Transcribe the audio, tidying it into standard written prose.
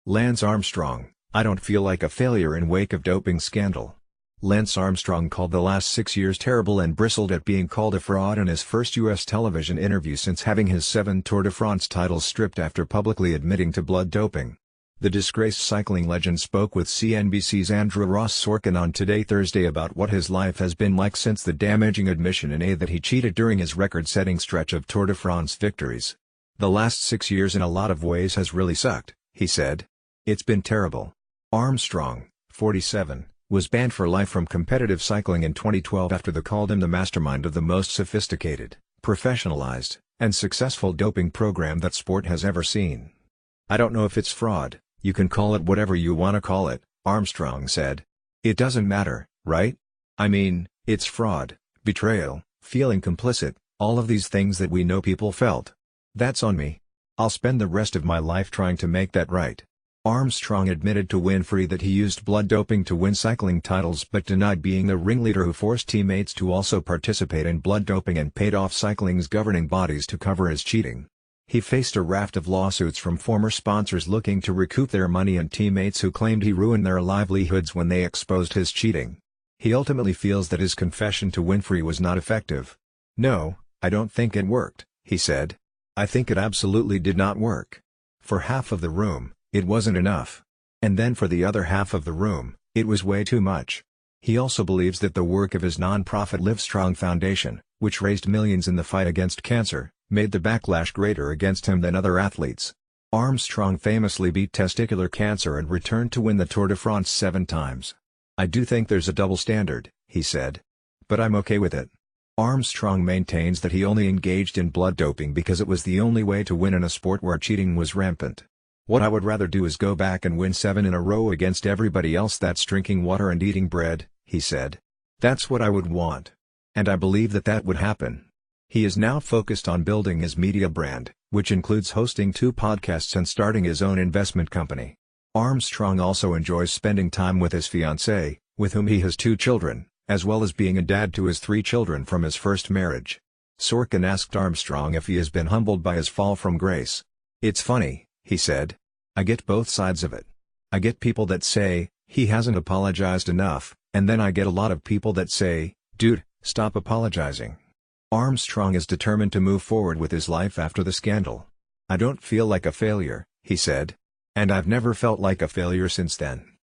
Lance Armstrong, I don't feel like a failure in wake of doping scandal. Lance Armstrong called the last 6 years terrible and bristled at being called a fraud in his first U.S. television interview since having his 7 Tour de France titles stripped after publicly admitting to blood doping. The disgraced cycling legend spoke with CNBC's Andrew Ross Sorkin on Today Thursday about what his life has been like since the damaging admission in A that he cheated during his record-setting stretch of Tour de France victories. "The last 6 years in a lot of ways has really sucked," he said. "It's been terrible." Armstrong, 47, was banned for life from competitive cycling in 2012 after the called him the mastermind of the most sophisticated, professionalized, and successful doping program that sport has ever seen. "I don't know if it's fraud, you can call it whatever you want to call it," Armstrong said. "It doesn't matter, right? I mean, it's fraud, betrayal, feeling complicit, all of these things that we know people felt. That's on me. I'll spend the rest of my life trying to make that right." Armstrong admitted to Winfrey that he used blood doping to win cycling titles but denied being the ringleader who forced teammates to also participate in blood doping and paid off cycling's governing bodies to cover his cheating. He faced a raft of lawsuits from former sponsors looking to recoup their money and teammates who claimed he ruined their livelihoods when they exposed his cheating. He ultimately feels that his confession to Winfrey was not effective. "No, I don't think it worked," he said. "I think it absolutely did not work. For half of the room, it wasn't enough. And then for the other half of the room, it was way too much." He also believes that the work of his non-profit Livestrong Foundation, which raised millions in the fight against cancer, made the backlash greater against him than other athletes. Armstrong famously beat testicular cancer and returned to win the Tour de France 7 times. "I do think there's a double standard," he said. "But I'm okay with it." Armstrong maintains that he only engaged in blood doping because it was the only way to win in a sport where cheating was rampant. "What I would rather do is go back and win 7 in a row against everybody else that's drinking water and eating bread," he said. "That's what I would want. And I believe that that would happen." He is now focused on building his media brand, which includes hosting 2 podcasts and starting his own investment company. Armstrong also enjoys spending time with his fiancée, with whom he has 2 children, as well as being a dad to his 3 children from his first marriage. Sorkin asked Armstrong if he has been humbled by his fall from grace. "It's funny," he said. "I get both sides of it. I get people that say, he hasn't apologized enough, and then I get a lot of people that say, dude, stop apologizing." Armstrong is determined to move forward with his life after the scandal. "I don't feel like a failure," he said. "And I've never felt like a failure since then."